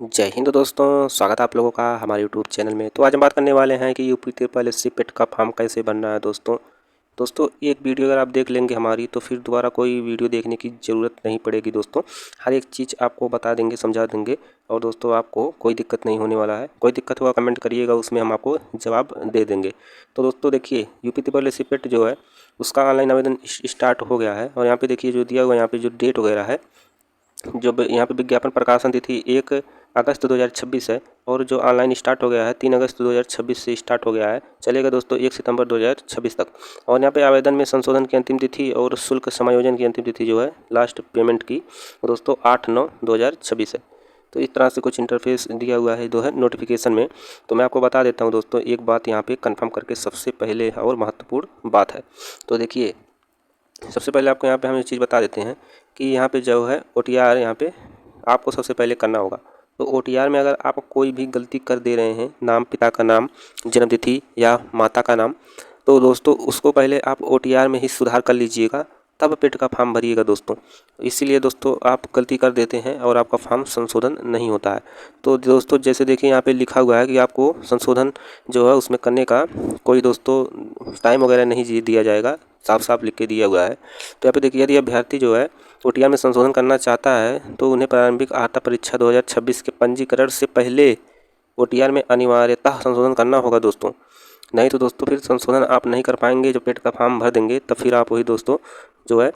जय हिंद दोस्तों, स्वागत है आप लोगों का हमारे यूट्यूब चैनल में। तो आज हम बात करने वाले हैं कि यूपी ट्रिपल एससी पेट का फॉर्म कैसे भरना है। दोस्तों एक वीडियो अगर आप देख लेंगे हमारी, तो फिर दोबारा कोई वीडियो देखने की ज़रूरत नहीं पड़ेगी। दोस्तों हर एक चीज़ आपको बता देंगे, समझा देंगे, और दोस्तों आपको कोई दिक्कत नहीं होने वाला है। कोई दिक्कत होगा कमेंट करिएगा, उसमें हम आपको जवाब दे देंगे। तो दोस्तों देखिए, यूपी ट्रिपल एससी पेट जो है उसका ऑनलाइन आवेदन स्टार्ट हो गया है। और यहाँ पे देखिए जो दिया हुआ है, यहाँ पे जो डेट वगैरह है, जो यहाँ पे विज्ञापन प्रकाशन तिथि 1 अगस्त 2026 है। और जो ऑनलाइन स्टार्ट हो गया है 3 अगस्त 2026 से स्टार्ट हो गया है, चलेगा दोस्तों 1 सितंबर 2026 तक। और यहाँ पे आवेदन में संशोधन की अंतिम तिथि और शुल्क समायोजन की अंतिम तिथि जो है लास्ट पेमेंट की, दोस्तों 8/9/2026 है। तो इस तरह से कुछ इंटरफेस दिया हुआ है जो है नोटिफिकेशन में। तो मैं आपको बता देता हूँ दोस्तों, एक बात यहाँ पे कंफर्म करके सबसे पहले और महत्वपूर्ण बात है। तो देखिए, सबसे पहले आपको यहाँ पे हम एक चीज़ बता देते हैं कि यहाँ पे जो है OTR यहाँ पे आपको सबसे पहले करना होगा। तो OTR में अगर आप कोई भी गलती कर दे रहे हैं, नाम, पिता का नाम, जन्मतिथि या माता का नाम, तो दोस्तों उसको पहले आप OTR में ही सुधार कर लीजिएगा, तब पेट का फॉर्म भरिएगा दोस्तों। इसीलिए दोस्तों आप गलती कर देते हैं और आपका फॉर्म संशोधन नहीं होता है। तो दोस्तों जैसे देखिए यहाँ पे लिखा हुआ है कि आपको संशोधन जो है उसमें करने का कोई दोस्तों टाइम वगैरह नहीं दिया जाएगा, साफ साफ लिख के दिया हुआ है। तो यहाँ पे देखिए, यदि अभ्यर्थी जो है OTR में संशोधन करना चाहता है तो उन्हें प्रारंभिक अर्हता परीक्षा 2026 के पंजीकरण से पहले OTR में अनिवार्यतः संशोधन करना होगा दोस्तों। नहीं तो दोस्तों फिर संशोधन आप नहीं कर पाएंगे। जो पेट का फॉर्म भर देंगे तब फिर आप वही दोस्तों जो है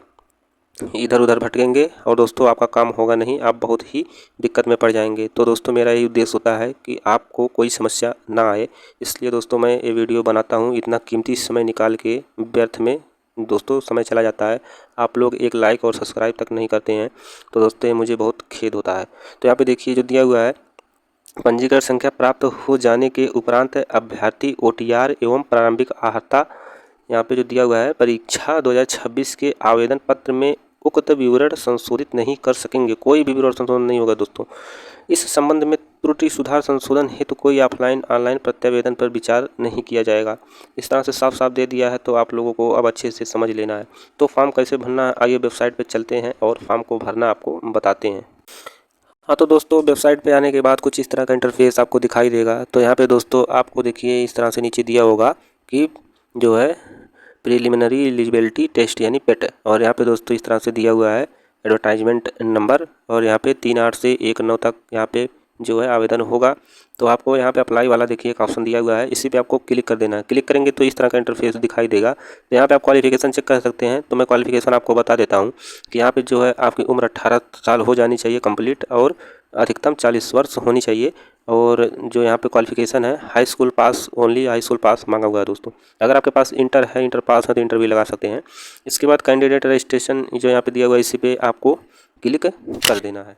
इधर उधर भटकेंगे और दोस्तों आपका काम होगा नहीं, आप बहुत ही दिक्कत में पड़ जाएंगे। तो दोस्तों मेरा यही उद्देश्य होता है कि आपको कोई समस्या ना आए, इसलिए दोस्तों मैं ये वीडियो बनाता हूँ। इतना कीमती समय निकाल के व्यर्थ में दोस्तों समय चला जाता है, आप लोग एक लाइक और सब्सक्राइब तक नहीं करते हैं, तो दोस्तों ये मुझे बहुत खेद होता है। तो यहाँ पे देखिए जो दिया हुआ है, पंजीकरण संख्या प्राप्त हो जाने के उपरांत अभ्यर्थी OTR एवं प्रारंभिक अर्हता यहाँ पे जो दिया हुआ है परीक्षा 2026 के आवेदन पत्र में उक्त विवरण संशोधित नहीं कर सकेंगे। कोई भी विवरण संशोधन नहीं होगा दोस्तों। इस संबंध में त्रुटि सुधार संशोधन हेतु कोई ऑफलाइन ऑनलाइन प्रत्यावेदन पर विचार नहीं किया जाएगा। इस तरह से साफ साफ दे दिया है, तो आप लोगों को अब अच्छे से समझ लेना है। तो फॉर्म कैसे भरना है, आइए वेबसाइट पर चलते हैं और फॉर्म को भरना आपको बताते हैं। हाँ तो दोस्तों वेबसाइट पे आने के बाद कुछ इस तरह का इंटरफेस आपको दिखाई देगा। तो यहाँ पे दोस्तों आपको देखिए इस तरह से नीचे दिया होगा कि जो है प्रिलिमिनरी एलिजिबिलिटी टेस्ट यानी पेट, और यहाँ पे दोस्तों इस तरह से दिया हुआ है एडवर्टाइजमेंट नंबर, और यहाँ पे 3/8 से 1/9 तक यहाँ पे जो है आवेदन होगा। तो आपको यहाँ पे अप्लाई वाला देखिए एक ऑप्शन दिया हुआ है, इसी पे आपको क्लिक कर देना है। क्लिक करेंगे तो इस तरह का इंटरफेस दिखाई देगा। तो यहाँ पे आप क्वालिफिकेशन चेक कर सकते हैं। तो मैं क्वालिफिकेशन आपको बता देता हूँ कि यहाँ पे जो है आपकी उम्र 18 साल हो जानी चाहिए कंप्लीट, और अधिकतम 40 वर्ष होनी चाहिए। और जो यहाँ पे क्वालिफिकेशन है हाई स्कूल पास, ओनली हाई स्कूल पास मांगा हुआ है दोस्तों। अगर आपके पास इंटर है, इंटर पास है, तो इंटर भी लगा सकते हैं। इसके बाद कैंडिडेट रजिस्ट्रेशन जो यहाँ पे दिया हुआ है, इसी पे आपको क्लिक कर देना है।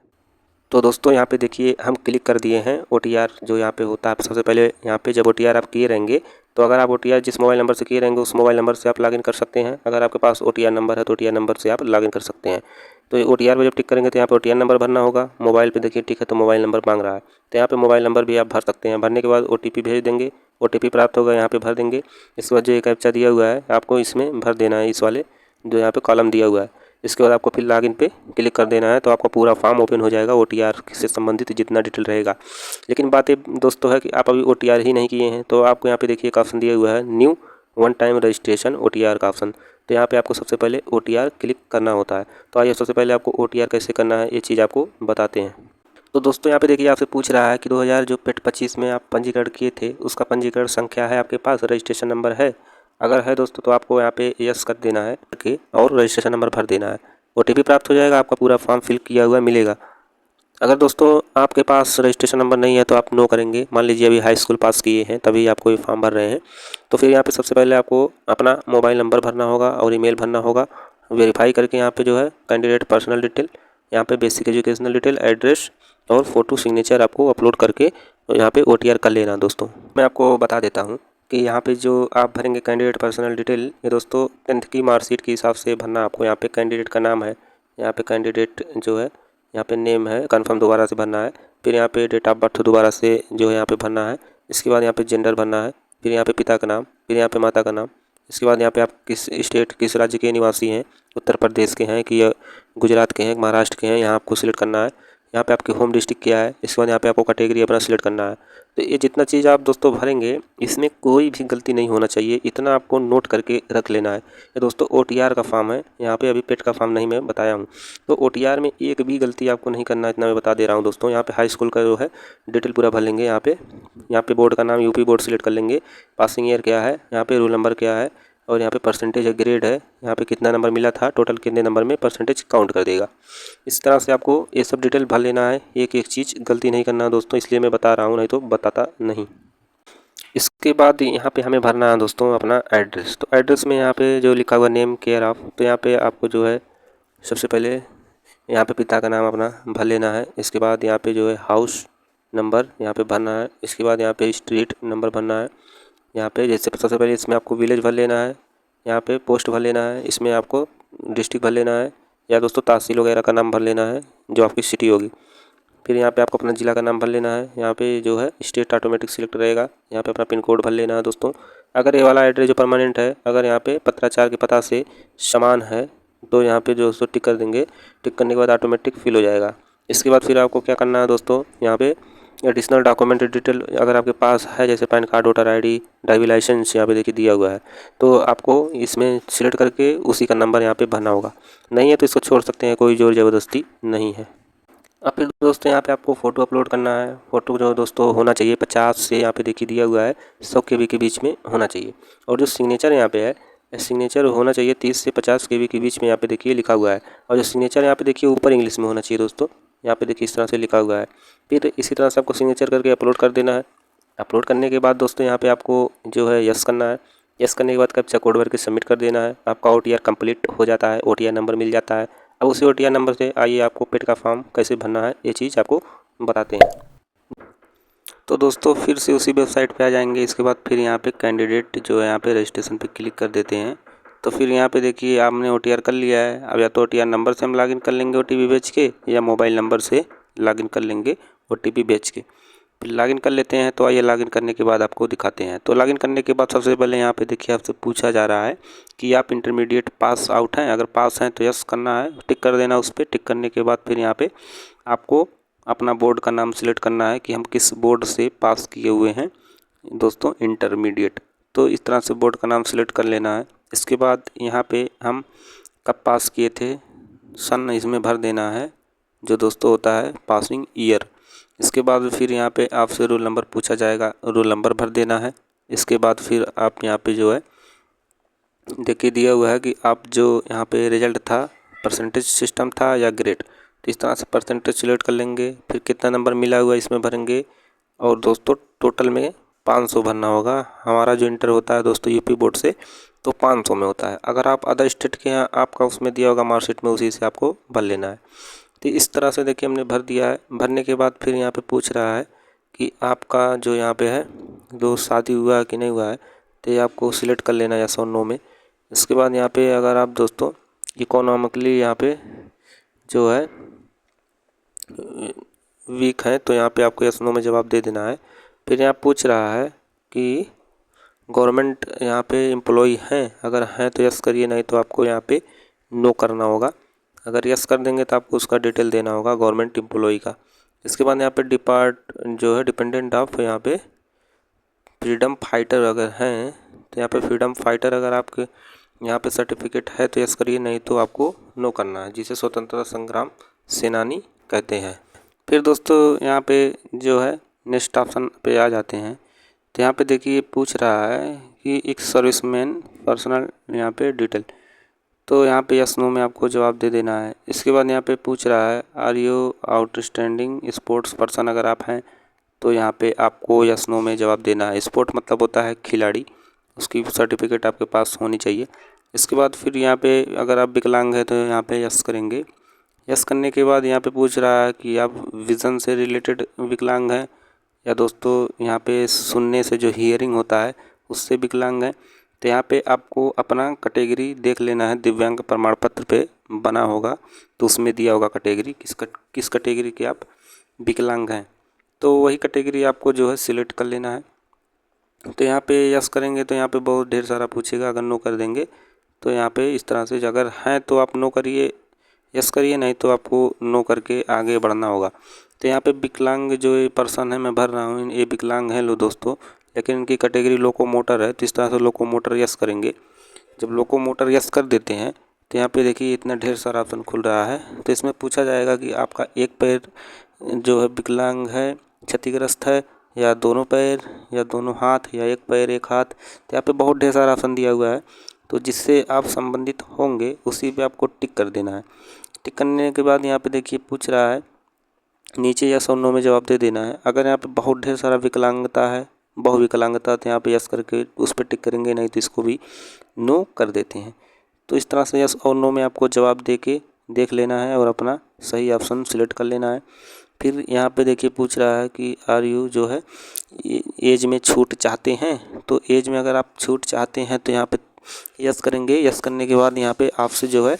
तो दोस्तों यहाँ पे देखिए हम क्लिक कर दिए हैं। OTR जो यहाँ पे होता है, सबसे पहले यहाँ पे जब OTR आप किए रहेंगे, तो अगर आप OTR जिस मोबाइल नंबर से किए रहेंगे उस मोबाइल नंबर से आप लॉगिन कर सकते हैं। अगर आपके पास OTR नंबर है तो OTR नंबर से आप लॉगिन कर सकते हैं। तो ये OTR पे जब टिक करेंगे तो यहाँ पे OTR नंबर भरना होगा। मोबाइल पे देखिए टिक है तो मोबाइल नंबर मांग रहा है, तो यहाँ पे मोबाइल नंबर भी आप भर सकते हैं। भरने के बाद OTP भेज देंगे, OTP प्राप्त होगा, यहाँ पे भर देंगे। इसके बाद जो एक कैप्चा दिया हुआ है आपको इसमें भर देना है, इस वाले जो यहाँ पे कॉलम दिया हुआ है। इसके बाद आपको फिर लॉगिन पे क्लिक कर देना है, तो आपका पूरा फॉर्म ओपन हो जाएगा OTR से संबंधित जितना डिटेल रहेगा। लेकिन बात ये दोस्तों है कि आप अभी OTR ही नहीं किए हैं, तो आपको यहाँ पे देखिए एक ऑप्शन दिया हुआ है new one time registration OTR का ऑप्शन। तो यहाँ पे आपको सबसे पहले OTR क्लिक करना होता है। तो आइए सबसे पहले आपको OTR कैसे करना है ये चीज़ आपको बताते हैं। तो दोस्तों यहाँ पे देखिए आपसे पूछ रहा है कि 2000 जो पेट 25 में आप पंजीकरण किए थे उसका पंजीकरण संख्या है आपके पास, रजिस्ट्रेशन नंबर है। अगर है दोस्तों तो आपको यहाँ पे यस कर देना है कि और रजिस्ट्रेशन नंबर भर देना है। OTP प्राप्त हो जाएगा, आपका पूरा फॉर्म फिल किया हुआ मिलेगा। अगर दोस्तों आपके पास रजिस्ट्रेशन नंबर नहीं है तो आप नो करेंगे। मान लीजिए अभी हाई स्कूल पास किए हैं तभी आपको ये फॉर्म भर रहे हैं, तो फिर यहाँ पे सबसे पहले आपको अपना मोबाइल नंबर भरना होगा और ईमेल भरना होगा। वेरीफाई करके यहाँ पे जो है कैंडिडेट पर्सनल डिटेल, यहाँ पे बेसिक एजुकेशनल डिटेल, एड्रेस और फ़ोटो सिग्नेचर आपको अपलोड करके यहाँ पे OTR कर लेना। दोस्तों मैं आपको बता देता हूँ कि यहाँ पे जो आप भरेंगे कैंडिडेट पर्सनल डिटेल, ये दोस्तों 10th की मार्कशीट के हिसाब से भरना आपको। यहाँ पे कैंडिडेट का नाम है, यहाँ पे कैंडिडेट जो है यहाँ पे नेम है, कंफर्म दोबारा से भरना है। फिर यहाँ पे डेट ऑफ बर्थ दोबारा से जो है यहाँ पे भरना है। इसके बाद यहाँ पे जेंडर भरना है, फिर यहाँ पे पिता का नाम, फिर यहाँ पे माता का नाम। इसके बाद यहाँ पे आप किस स्टेट, किस राज्य के निवासी हैं, उत्तर प्रदेश के हैं कि गुजरात के हैं, महाराष्ट्र के हैं, यहाँ आपको सिलेक्ट करना है। यहाँ पे आपकी होम डिस्ट्रिक्ट क्या है, इसके बाद यहाँ पे आपको कैटेगरी अपना सिलेक्ट करना है। तो ये जितना चीज़ आप दोस्तों भरेंगे इसमें कोई भी गलती नहीं होना चाहिए, इतना आपको नोट करके रख लेना है। ये दोस्तों OTR का फॉर्म है, यहाँ पे अभी पेट का फॉर्म नहीं मैं बताया हूँ। तो OTR में एक भी गलती आपको नहीं करना, इतना मैं बता दे रहा हूँ दोस्तों। यहाँ पे हाई स्कूल का जो है डिटेल पूरा भर लेंगे। यहाँ पे बोर्ड का नाम यूपी बोर्ड सिलेक्ट कर लेंगे, पासिंग ईयर क्या है, यहाँ पे रोल नंबर क्या है, और यहाँ पे परसेंटेज ग्रेड है, यहाँ पे कितना नंबर मिला था, टोटल कितने नंबर में परसेंटेज काउंट कर देगा। इस तरह से आपको ये सब डिटेल भर लेना है, एक एक चीज़ गलती नहीं करना दोस्तों, इसलिए मैं बता रहा हूँ, नहीं तो बताता नहीं। इसके बाद यहाँ पे हमें भरना है दोस्तों अपना एड्रेस। तो एड्रेस में यहाँ पे जो लिखा हुआ नेम केयर ऑफ, तो यहाँ पे आपको जो है सबसे पहले यहाँ पे पिता का नाम अपना भर लेना है। इसके बाद यहाँ पे जो है हाउस नंबर यहाँ पे भरना है। इसके बाद यहाँ पे स्ट्रीट नंबर भरना है। यहाँ पे जैसे सबसे पहले इसमें आपको विलेज भर लेना है, यहाँ पे पोस्ट भर लेना है, इसमें आपको डिस्ट्रिक्ट भर लेना है, या दोस्तों तहसील वगैरह का नाम भर लेना है जो आपकी सिटी होगी। फिर यहाँ पे आपको अपना ज़िला का नाम भर लेना है। यहाँ पे जो है स्टेट ऑटोमेटिक सिलेक्ट रहेगा। यहाँ पे अपना पिन कोड भर लेना है दोस्तों। अगर ये वाला एड्रेस जो परमानेंट है, अगर यहाँ पे पत्राचार के पता से समान है तो यहाँ पे जो दोस्तों टिक कर देंगे। टिक करने के बाद ऑटोमेटिक फिल हो जाएगा। इसके बाद फिर आपको क्या करना है दोस्तों, यहाँ पे एडिशनल डॉक्यूमेंट डिटेल अगर आपके पास है, जैसे PAN card, voter ID, driving licence यहाँ पे देखिए दिया हुआ है, तो आपको इसमें सिलेक्ट करके उसी का नंबर यहाँ पे भरना होगा। नहीं है तो इसको छोड़ सकते हैं, कोई ज़ोर ज़बरदस्ती नहीं है। अब फिर दोस्तों यहाँ पे आपको फ़ोटो अपलोड करना है। फ़ोटो जो दोस्तों होना चाहिए 50 से यहाँ पे देखिए दिया हुआ है 100 KB के बीच में होना चाहिए। और जो सिग्नेचर यहाँ पे है, सिग्नेचर होना चाहिए 30 से 50 KB के बीच में, यहाँ पे देखिए लिखा हुआ है। और जो सिग्नेचर यहाँ पे देखिए ऊपर इंग्लिश में होना चाहिए दोस्तों, यहाँ पे देखिए इस तरह से लिखा हुआ है। फिर इसी तरह से आपको सिग्नेचर करके अपलोड कर देना है। अपलोड करने के बाद दोस्तों यहाँ पे आपको जो है यस करना है। यस करने के बाद कैप्चा कोड भर के सबमिट कर देना है। आपका OTR कंप्लीट हो जाता है, OTR नंबर मिल जाता है। अब उसी OTR नंबर से आइए आपको पेट का फॉर्म कैसे भरना है ये चीज़ आपको बताते हैं। तो दोस्तों फिर से उसी वेबसाइट पे आ जाएंगे। इसके बाद फिर यहाँ पे कैंडिडेट जो है यहाँ पे रजिस्ट्रेशन पे क्लिक कर देते हैं। तो फिर यहाँ पे देखिए आपने OTR कर लिया है। अब या तो OTR नंबर से हम लॉगिन कर लेंगे OTP भेज के, या मोबाइल नंबर से लॉगिन कर लेंगे OTP भेज के। फिर लॉगिन कर लेते हैं। तो आइए लॉगिन करने के बाद आपको दिखाते हैं। तो लॉगिन करने के बाद सबसे पहले यहाँ पे देखिए आपसे पूछा जा रहा है कि आप इंटरमीडिएट पास आउट हैं। अगर पास हैं तो यस करना है, टिक कर देना उस पर। टिक करने के बाद फिर यहाँ पे आपको अपना बोर्ड का नाम सिलेक्ट करना है कि हम किस बोर्ड से पास किए हुए हैं दोस्तों, इंटरमीडिएट। तो इस तरह से बोर्ड का नाम सिलेक्ट कर लेना है। इसके बाद यहाँ पे हम कब पास किए थे सन इसमें भर देना है, जो दोस्तों होता है पासिंग ईयर। इसके बाद फिर यहाँ पे आपसे रोल नंबर पूछा जाएगा, रोल नंबर भर देना है। इसके बाद फिर आप यहाँ पे जो है देखिए दिया हुआ है कि आप जो यहाँ पे रिजल्ट था परसेंटेज सिस्टम था या ग्रेड, तो इस तरह से परसेंटेज सिलेक्ट कर लेंगे। फिर कितना नंबर मिला हुआ है इसमें भरेंगे। और दोस्तों टोटल में 500 भरना होगा। हमारा जो इंटर होता है दोस्तों यूपी बोर्ड से, तो 500 में होता है। अगर आप अदर स्टेट के हैं, आपका उसमें दिया होगा मार्कशीट में, उसी से आपको भर लेना है। तो इस तरह से देखिए हमने भर दिया है। भरने के बाद फिर यहाँ पे पूछ रहा है कि आपका जो यहाँ पे है जो शादी हुआ है कि नहीं हुआ है, तो ये आपको सिलेक्ट कर लेना है यस और नो में। इसके बाद यहाँ पे अगर आप दोस्तों इकोनॉमिकली यहाँ पे जो है वीक है, तो यहाँ पे आपको यस नो में जवाब दे देना है। फिर यहाँ पूछ रहा है कि गवर्नमेंट यहाँ पे एम्प्लॉई हैं, अगर हैं तो यस करिए, नहीं तो आपको यहाँ पे नो करना होगा। अगर यस कर देंगे तो आपको उसका डिटेल देना होगा गवर्नमेंट एम्प्लॉई का। इसके बाद यहाँ पे जो है डिपेंडेंट ऑफ यहाँ पे फ्रीडम फाइटर अगर हैं, तो यहाँ पे फ्रीडम फाइटर अगर आपके यहाँ पे सर्टिफिकेट है तो यस करिए, नहीं तो आपको नो करना है, जिसे स्वतंत्रता संग्राम सेनानी कहते हैं। फिर दोस्तों यहाँ पे जो है नेक्स्ट ऑप्शन पे आ जाते हैं। तो यहाँ पे देखिए पूछ रहा है कि एक सर्विसमैन पर्सनल यहाँ पे डिटेल, तो यहाँ पे यस नो में आपको जवाब दे देना है। इसके बाद यहाँ पे पूछ रहा है are you outstanding sports person, अगर आप हैं तो यहाँ पे आपको यस नो में जवाब देना है। स्पोर्ट मतलब होता है खिलाड़ी, उसकी सर्टिफिकेट आपके पास होनी चाहिए। इसके बाद फिर यहाँ पे अगर आप विकलांग हैं तो यहाँ पे यस करेंगे। यस करने के बाद यहाँ पे पूछ रहा है कि आप विज़न से रिलेटेड विकलांग हैं, या दोस्तों यहाँ पे सुनने से जो हियरिंग होता है उससे विकलांग हैं। तो यहाँ पे आपको अपना कैटेगरी देख लेना है, दिव्यांग प्रमाण पत्र पे बना होगा तो उसमें दिया होगा कैटेगरी, किस कैटेगरी के आप विकलांग हैं, तो वही कैटेगरी आपको जो है सिलेक्ट कर लेना है। तो यहाँ पे यस करेंगे तो यहाँ पे बहुत ढेर सारा पूछेगा। अगर नो कर देंगे तो यहाँ पे इस तरह से, अगर हैं तो आप नो करिए, यस करिए, नहीं तो आपको नो करके आगे बढ़ना होगा। तो यहाँ पे विकलांग जो ये पर्सन है मैं भर रहा हूँ, ये विकलांग हैं लो दोस्तों, लेकिन इनकी कैटेगरी लोकोमोटर है, तो इस तरह से लोकोमोटर यस करेंगे। जब लोकोमोटर यस कर देते हैं तो यहाँ पे देखिए इतना ढेर सारा ऑप्शन खुल रहा है। तो इसमें पूछा जाएगा कि आपका एक पैर जो है विकलांग है, क्षतिग्रस्त है, या दोनों पैर, या दोनों हाथ, या एक पैर एक हाथ। तो यहाँ पे बहुत ढेर सारा ऑप्शन दिया हुआ है, तो जिससे आप संबंधित होंगे उसी पे आपको टिक कर देना है। टिक करने के बाद यहाँ पे देखिए पूछ रहा है नीचे यस और नो में जवाब दे देना है। अगर यहाँ पे बहुत ढेर सारा विकलांगता है, बहुविकलांगता, तो यहाँ पे यस करके उस पर टिक करेंगे, नहीं तो इसको भी नो कर देते हैं। तो इस तरह से यस और नो में आपको जवाब दे के देख लेना है और अपना सही ऑप्शन सिलेक्ट कर लेना है। फिर यहाँ पे देखिए पूछ रहा है कि आर यू जो है एज में छूट चाहते हैं। तो एज में अगर आप छूट चाहते हैं तो यहाँ पे यस करेंगे। यस करने के बाद यहाँ पे आपसे जो है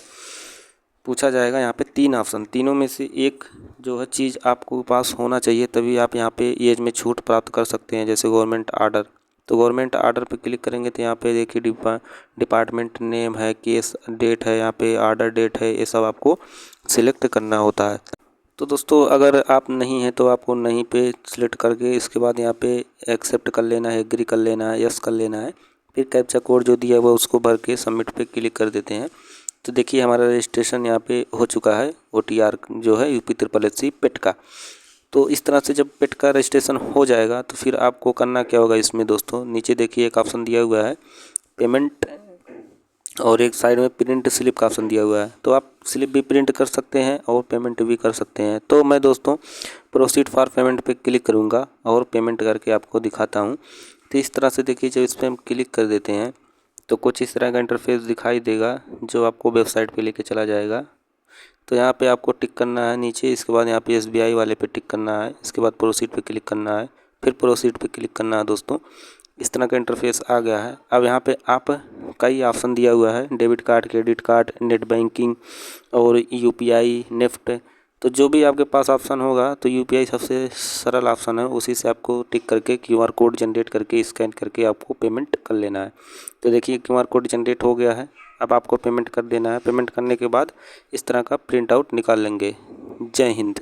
पूछा जाएगा, यहाँ पे 3 ऑप्शन, तीनों में से एक जो है चीज़ आपको पास होना चाहिए, तभी आप यहाँ पे एज में छूट प्राप्त कर सकते हैं। जैसे गवर्नमेंट आर्डर, तो गवर्नमेंट आर्डर पे क्लिक करेंगे तो यहाँ पे देखिए डिपार्टमेंट नेम है, केस डेट है, यहाँ पे आर्डर डेट है, ये सब आपको सिलेक्ट करना होता है। तो दोस्तों अगर आप नहीं हैं तो आपको नहीं पे सिलेक्ट करके इसके बाद यहाँ पे एक्सेप्ट कर लेना है, एग्री कर लेना है, यस कर लेना है। फिर कैप्चा कोड जो दिया हुआ है उसको भर के सबमिट पे क्लिक कर देते हैं। तो देखिए हमारा रजिस्ट्रेशन यहाँ पे हो चुका है, OTR जो है UP SSSC पेट का। तो इस तरह से जब पेट का रजिस्ट्रेशन हो जाएगा तो फिर आपको करना क्या होगा इसमें दोस्तों, नीचे देखिए एक ऑप्शन दिया हुआ है पेमेंट, और एक साइड में प्रिंट स्लिप का ऑप्शन दिया हुआ है। तो आप स्लिप भी प्रिंट कर सकते हैं और पेमेंट भी कर सकते हैं। तो मैं दोस्तों प्रोसीड फॉर पेमेंट पे क्लिक करूँगा और पेमेंट करके आपको दिखाता हूँ। तो इस तरह से देखिए जब इस पर हम क्लिक कर देते हैं तो कुछ इस तरह का इंटरफेस दिखाई देगा जो आपको वेबसाइट पे लेके चला जाएगा। तो यहाँ पे आपको टिक करना है नीचे, इसके बाद यहाँ पे SBI वाले पे टिक करना है, इसके बाद प्रोसीड पे क्लिक करना है, फिर प्रोसीड पे क्लिक करना है। दोस्तों इस तरह का इंटरफेस आ गया है। अब यहाँ पे आप कई ऑप्शन दिया हुआ है, debit card, credit card, net banking और UPI, नेफ्ट। तो जो भी आपके पास ऑप्शन होगा, तो UPI सबसे सरल ऑप्शन है, उसी से आपको टिक करके QR कोड जनरेट करके स्कैन करके आपको पेमेंट कर लेना है। तो देखिए QR कोड जनरेट हो गया है, अब आपको पेमेंट कर देना है। पेमेंट करने के बाद इस तरह का प्रिंट आउट निकाल लेंगे। जय हिंद।